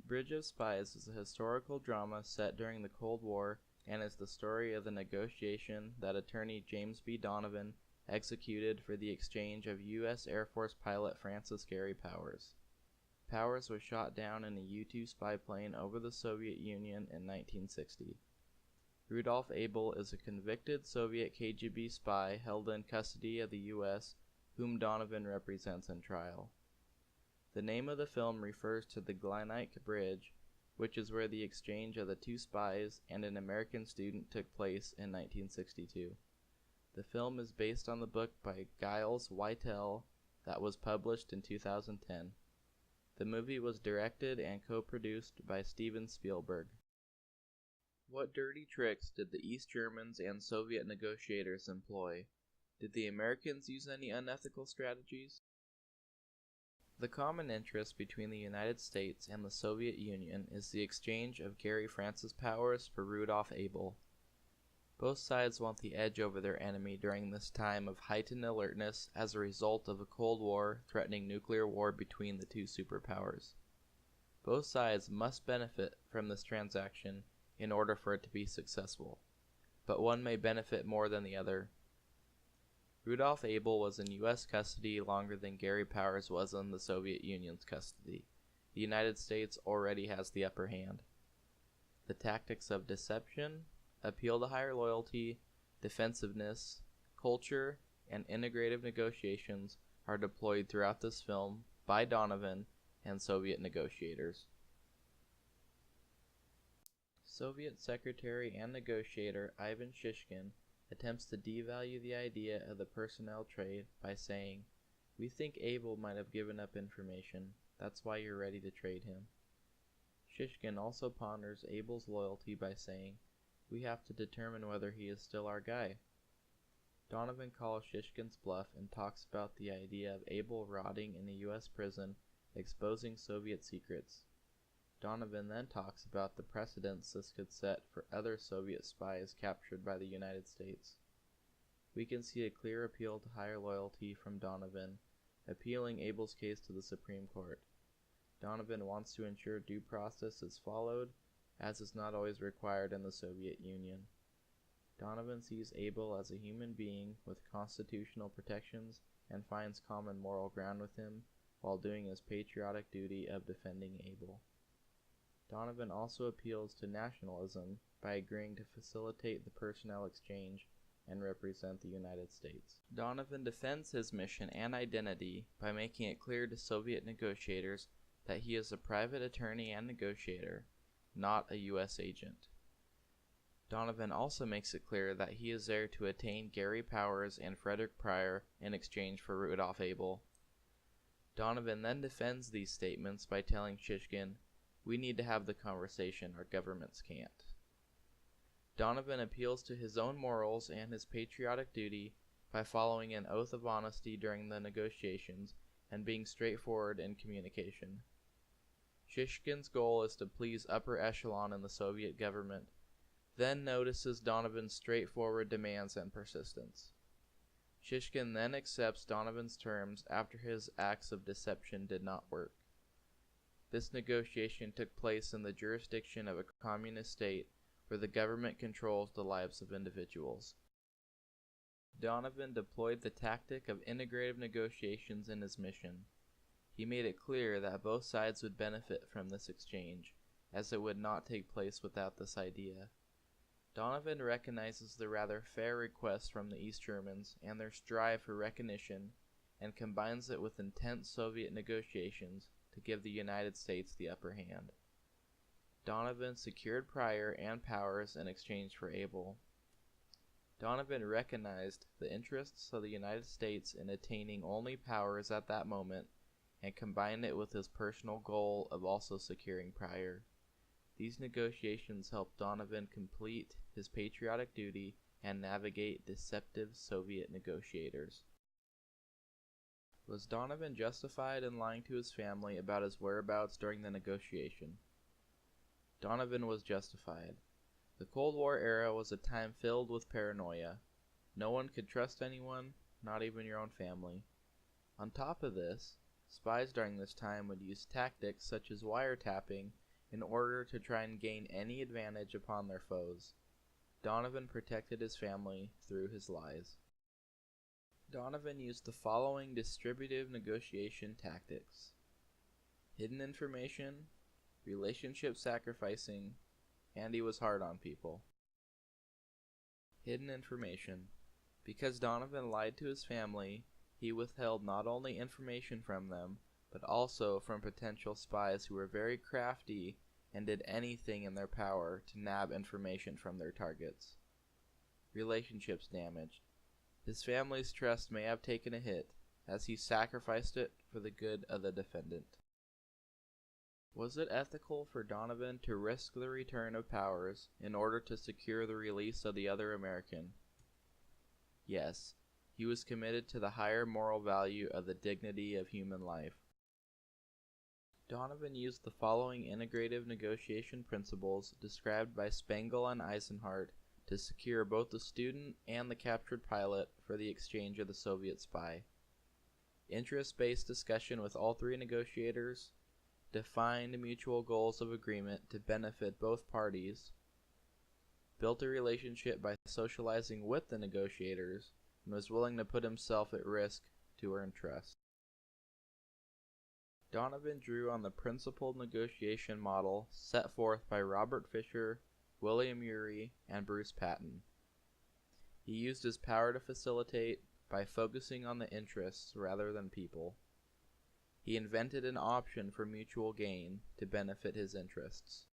Bridge of Spies is a historical drama set during the Cold War and is the story of the negotiation that attorney James B. Donovan executed for the exchange of U.S. Air Force pilot Francis Gary Powers. Powers was shot down in a U-2 spy plane over the Soviet Union in 1960. Rudolf Abel is a convicted Soviet KGB spy held in custody of the U.S., whom Donovan represents in trial. The name of the film refers to the Glynike Bridge, which is where the exchange of the two spies and an American student took place in 1962. The film is based on the book by Giles Whitell that was published in 2010. The movie was directed and co-produced by Steven Spielberg. What dirty tricks did the East Germans and Soviet negotiators employ? Did the Americans use any unethical strategies? The common interest between the United States and the Soviet Union is the exchange of Gary Francis Powers for Rudolf Abel. Both sides want the edge over their enemy during this time of heightened alertness as a result of a Cold War threatening nuclear war between the two superpowers. Both sides must benefit from this transaction in order for it to be successful, but one may benefit more than the other. Rudolf Abel was in U.S. custody longer than Gary Powers was in the Soviet Union's custody. The United States already has the upper hand. The tactics of deception, appeal to higher loyalty, defensiveness, culture, and integrative negotiations are deployed throughout this film by Donovan and Soviet negotiators. Soviet secretary and negotiator Ivan Shishkin attempts to devalue the idea of the personnel trade by saying, "We think Abel might have given up information, that's why you're ready to trade him." Shishkin also ponders Abel's loyalty by saying, "We have to determine whether he is still our guy." Donovan calls Shishkin's bluff and talks about the idea of Abel rotting in a U.S. prison, exposing Soviet secrets. Donovan then talks about the precedents this could set for other Soviet spies captured by the United States. We can see a clear appeal to higher loyalty from Donovan, appealing Abel's case to the Supreme Court. Donovan wants to ensure due process is followed, as is not always required in the Soviet Union. Donovan sees Abel as a human being with constitutional protections and finds common moral ground with him while doing his patriotic duty of defending Abel. Donovan also appeals to nationalism by agreeing to facilitate the personnel exchange and represent the United States. Donovan defends his mission and identity by making it clear to Soviet negotiators that he is a private attorney and negotiator, not a U.S. agent. Donovan also makes it clear that he is there to attain Gary Powers and Frederick Pryor in exchange for Rudolf Abel. Donovan then defends these statements by telling Shishkin, "We need to have the conversation, our governments can't." Donovan appeals to his own morals and his patriotic duty by following an oath of honesty during the negotiations and being straightforward in communication. Shishkin's goal is to please upper echelon in the Soviet government, then notices Donovan's straightforward demands and persistence. Shishkin then accepts Donovan's terms after his acts of deception did not work. This negotiation took place in the jurisdiction of a communist state where the government controls the lives of individuals. Donovan deployed the tactic of integrative negotiations in his mission. He made it clear that both sides would benefit from this exchange, as it would not take place without this idea. Donovan recognizes the rather fair request from the East Germans and their strive for recognition, and combines it with intense Soviet negotiations to give the United States the upper hand. Donovan secured Pryor and Powers in exchange for Abel. Donovan recognized the interests of the United States in attaining only Powers at that moment and combined it with his personal goal of also securing Pryor. These negotiations helped Donovan complete his patriotic duty and navigate deceptive Soviet negotiators. Was Donovan justified in lying to his family about his whereabouts during the negotiation? Donovan was justified. The Cold War era was a time filled with paranoia. No one could trust anyone, not even your own family. On top of this, spies during this time would use tactics such as wiretapping in order to try and gain any advantage upon their foes. Donovan protected his family through his lies. Donovan used the following distributive negotiation tactics: hidden information, relationship sacrificing, and he was hard on people. Hidden information. Because Donovan lied to his family, he withheld not only information from them, but also from potential spies who were very crafty and did anything in their power to nab information from their targets. Relationships damaged. His family's trust may have taken a hit, as he sacrificed it for the good of the defendant. Was it ethical for Donovan to risk the return of powers in order to secure the release of the other American? Yes, he was committed to the higher moral value of the dignity of human life. Donovan used the following integrative negotiation principles described by Spengel and Eisenhart to secure both the student and the captured pilot for the exchange of the Soviet spy. Interest-based discussion with all three negotiators, defined mutual goals of agreement to benefit both parties, built a relationship by socializing with the negotiators, and was willing to put himself at risk to earn trust. Donovan drew on the principled negotiation model set forth by Robert Fisher, William Ury, and Bruce Patton. He used his power to facilitate by focusing on the interests rather than people. He invented an option for mutual gain to benefit his interests.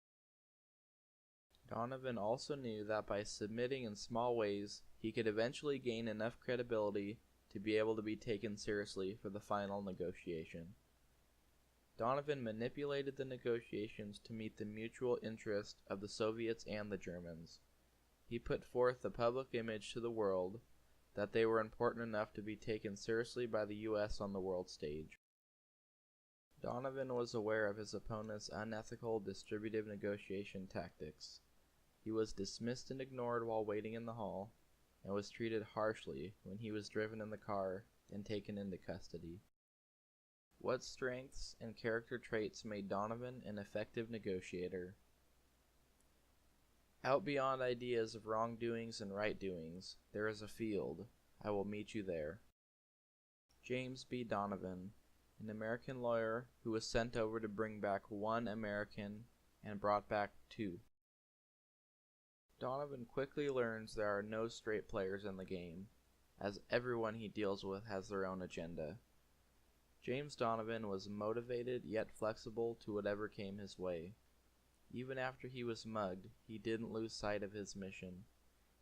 Donovan also knew that by submitting in small ways, he could eventually gain enough credibility to be able to be taken seriously for the final negotiation. Donovan manipulated the negotiations to meet the mutual interest of the Soviets and the Germans. He put forth the public image to the world that they were important enough to be taken seriously by the U.S. on the world stage. Donovan was aware of his opponent's unethical distributive negotiation tactics. He was dismissed and ignored while waiting in the hall, and was treated harshly when he was driven in the car and taken into custody. What strengths and character traits made Donovan an effective negotiator? Out beyond ideas of wrongdoings and right doings, there is a field. I will meet you there. James B. Donovan, an American lawyer who was sent over to bring back one American and brought back two. Donovan quickly learns there are no straight players in the game, as everyone he deals with has their own agenda. James Donovan was motivated yet flexible to whatever came his way. Even after he was mugged, he didn't lose sight of his mission.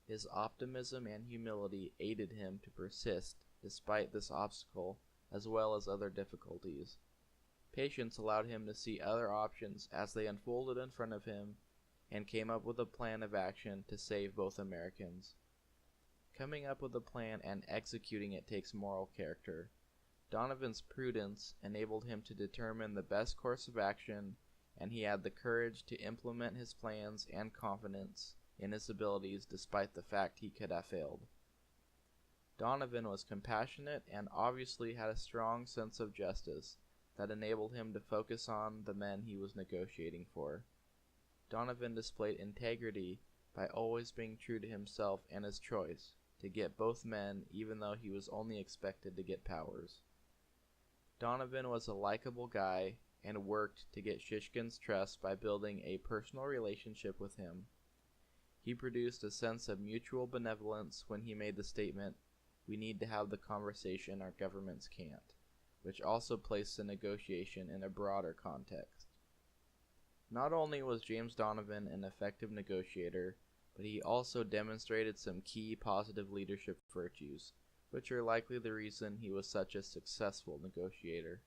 His optimism and humility aided him to persist despite this obstacle as well as other difficulties. Patience allowed him to see other options as they unfolded in front of him and came up with a plan of action to save both Americans. Coming up with a plan and executing it takes moral character. Donovan's prudence enabled him to determine the best course of action, and he had the courage to implement his plans and confidence in his abilities despite the fact he could have failed. Donovan was compassionate and obviously had a strong sense of justice that enabled him to focus on the men he was negotiating for. Donovan displayed integrity by always being true to himself and his choice to get both men even though he was only expected to get powers. Donovan was a likable guy and worked to get Shishkin's trust by building a personal relationship with him. He produced a sense of mutual benevolence when he made the statement, "We need to have the conversation our governments can't," which also placed the negotiation in a broader context. Not only was James Donovan an effective negotiator, but he also demonstrated some key positive leadership virtues, which are likely the reason he was such a successful negotiator.